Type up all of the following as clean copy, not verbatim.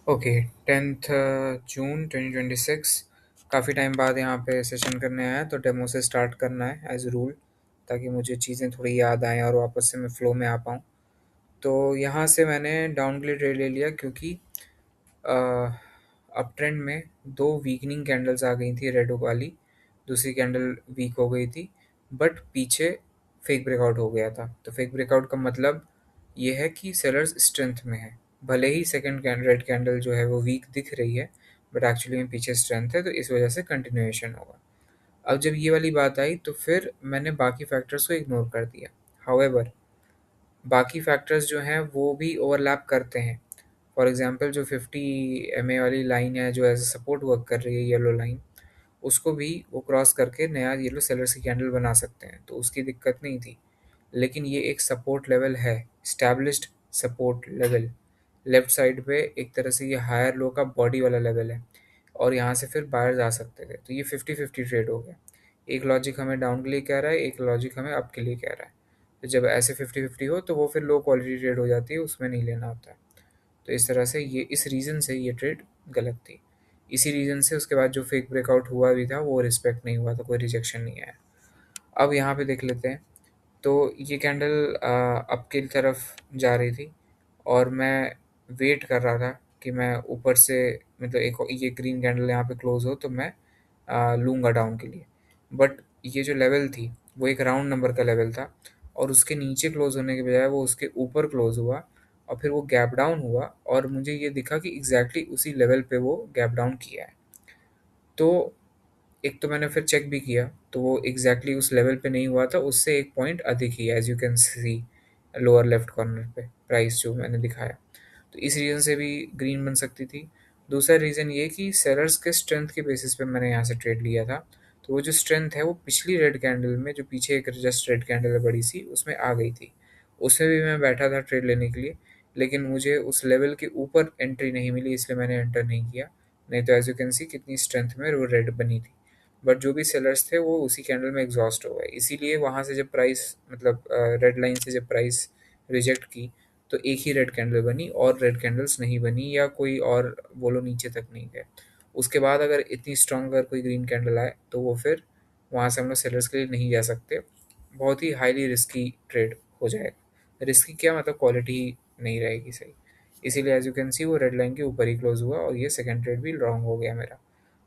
Okay. 10th जून 2026। काफ़ी time बाद यहाँ पे सेशन करने आया तो डेमो से स्टार्ट करना है एज रूल, ताकि मुझे चीज़ें थोड़ी याद आएँ और वापस से मैं फ्लो में आ पाऊँ। तो यहाँ से मैंने डाउन ग्रेड ले लिया क्योंकि अप ट्रेंड में दो वीकनिंग कैंडल्स आ गई थी रेड वाली। दूसरी कैंडल वीक हो गई थी, बट पीछे फेक ब्रेकआउट हो गया था। तो फेक ब्रेकआउट का मतलब ये है कि सेलर्स स्ट्रेंथ में है। भले ही सेकंड रेड कैंडल जो है वो वीक दिख रही है, बट एक्चुअली में पीछे स्ट्रेंथ है, तो इस वजह से कंटिन्यूएशन होगा। अब जब ये वाली बात आई तो फिर मैंने बाकी फैक्टर्स को इग्नोर कर दिया। हाउएवर, बाकी फैक्टर्स जो हैं वो भी ओवरलैप करते हैं। फॉर एग्जांपल जो 50 एमए वाली लाइन है जो एज अ सपोर्ट वर्क कर रही है, येलो लाइन, उसको भी वो क्रॉस करके नया येलो सेलर्स की कैंडल बना सकते हैं, तो उसकी दिक्कत नहीं थी। लेकिन ये एक सपोर्ट लेवल है, established support level. Left side पे एक तरह से ये हायर लो का बॉडी वाला लेवल है, और यहाँ से फिर बायर्स आ सकते थे। तो ये 50-50 ट्रेड हो गया। एक लॉजिक हमें डाउन के लिए कह रहा है, एक लॉजिक हमें अप के लिए कह रहा है। तो जब ऐसे 50-50 हो तो वो फिर लो क्वालिटी ट्रेड हो जाती है, उसमें नहीं लेना होता है। तो इस तरह से ये इस रीज़न से ये ट्रेड गलत थी। इसी रीज़न से उसके बाद जो फेक ब्रेकआउट हुआ भी था वो रिस्पेक्ट नहीं हुआ था, कोई रिजेक्शन नहीं आया। अब यहाँ पे देख लेते हैं। तो ये कैंडल अप की तरफ जा रही थी, और मैं वेट कर रहा था कि मैं ऊपर से, मतलब एक ये ग्रीन कैंडल यहाँ पे क्लोज हो तो मैं लूँगा डाउन के लिए। बट ये जो लेवल थी वो एक राउंड नंबर का लेवल था, और उसके नीचे क्लोज होने के बजाय वो उसके ऊपर क्लोज हुआ, और फिर वो गैप डाउन हुआ, और मुझे ये दिखा कि एग्जैक्टली उसी लेवल पे वो गैप डाउन किया है। तो एक तो मैंने फिर चेक भी किया, तो वो एग्जैक्टली उस लेवल पे नहीं हुआ था, उससे एक पॉइंट अधिक ही, as you can see lower left corner पे प्राइस जो मैंने दिखाया। तो इस रीज़न से भी ग्रीन बन सकती थी। दूसरा रीज़न ये कि सेलर्स के स्ट्रेंथ के बेसिस पे मैंने यहाँ से ट्रेड लिया था। तो वो जो स्ट्रेंथ है वो पिछली रेड कैंडल में, जो पीछे एक जस्ट रेड कैंडल है बड़ी सी, उसमें आ गई थी। उसमें भी मैं बैठा था ट्रेड लेने के लिए, लेकिन मुझे उस लेवल के ऊपर एंट्री नहीं मिली, इसलिए मैंने एंटर नहीं किया। नहीं तो एज यू कैन सी कितनी स्ट्रेंथ में वो रेड बनी थी। बट जो भी सेलर्स थे वो उसी कैंडल में एग्जॉस्ट हो गए, इसीलिए वहाँ से जब प्राइस, मतलब रेड लाइन से जब प्राइस रिजेक्ट की, तो एक ही रेड कैंडल बनी, और रेड कैंडल्स नहीं बनी, या कोई और बोलो नीचे तक नहीं गए। उसके बाद अगर इतनी स्ट्रांग अगर कोई ग्रीन कैंडल आए तो वो फिर वहाँ से हम लोग सेलर्स के लिए नहीं जा सकते। बहुत ही हाईली रिस्की ट्रेड हो जाएगा। रिस्की क्या, मतलब क्वालिटी ही नहीं रहेगी सही। इसीलिए एज यू कैन सी वो रेड लाइन के ऊपर ही क्लोज हुआ, और ये सेकंड ट्रेड भी रॉन्ग हो गया मेरा।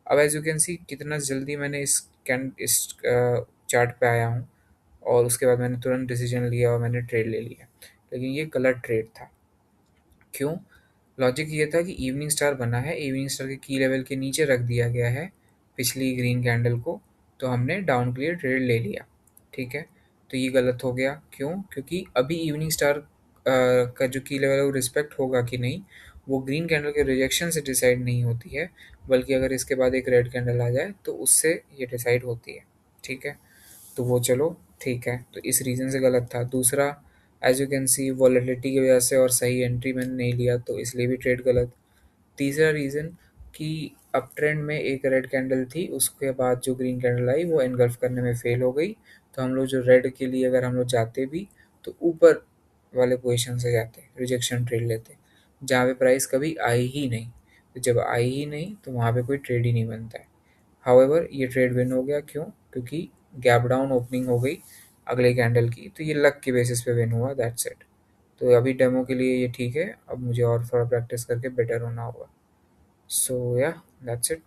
अब एज यू कैन सी कितना जल्दी मैंने इस चार्ट पे आया हूँ, और उसके बाद मैंने तुरंत डिसीजन लिया और मैंने ट्रेड ले लिया। लेकिन ये गलत ट्रेड था। क्यों? लॉजिक ये था कि इवनिंग स्टार बना है, इवनिंग स्टार के की लेवल के नीचे रख दिया गया है पिछली ग्रीन कैंडल को, तो हमने डाउन के लिए ट्रेड ले लिया। ठीक है, तो ये गलत हो गया। क्यों? क्योंकि अभी इवनिंग स्टार का जो की लेवल है वो रिस्पेक्ट होगा कि नहीं, वो ग्रीन कैंडल के रिजेक्शन से डिसाइड नहीं होती है, बल्कि अगर इसके बाद एक रेड कैंडल आ जाए तो उससे ये डिसाइड होती है। ठीक है, तो वो चलो ठीक है, तो इस रीज़न से गलत था। दूसरा, as you can see volatility की वजह से और सही एंट्री मैंने नहीं लिया, तो इसलिए भी ट्रेड गलत। तीसरा रीज़न कि अप ट्रेंड में एक रेड कैंडल थी, उसके बाद जो ग्रीन कैंडल आई वो एनगल्फ करने में फेल हो गई। तो हम लोग जो रेड के लिए अगर हम लोग जाते भी, तो ऊपर वाले पोजीशन से जाते, रिजेक्शन ट्रेड लेते, जहाँ पे प्राइस कभी आई ही नहीं। तो जब आई ही नहीं तो वहाँ पे कोई ट्रेड ही नहीं बनता है। हाउएवर ये ट्रेड विन हो गया। क्यों? क्योंकि गैप डाउन ओपनिंग हो गई अगले कैंडल की, तो ये लक के बेसिस पे विन हुआ, दैट्स इट। तो अभी डेमो के लिए ये ठीक है, अब मुझे और थोड़ा प्रैक्टिस करके बेटर होना होगा। सो या दैट्स इट।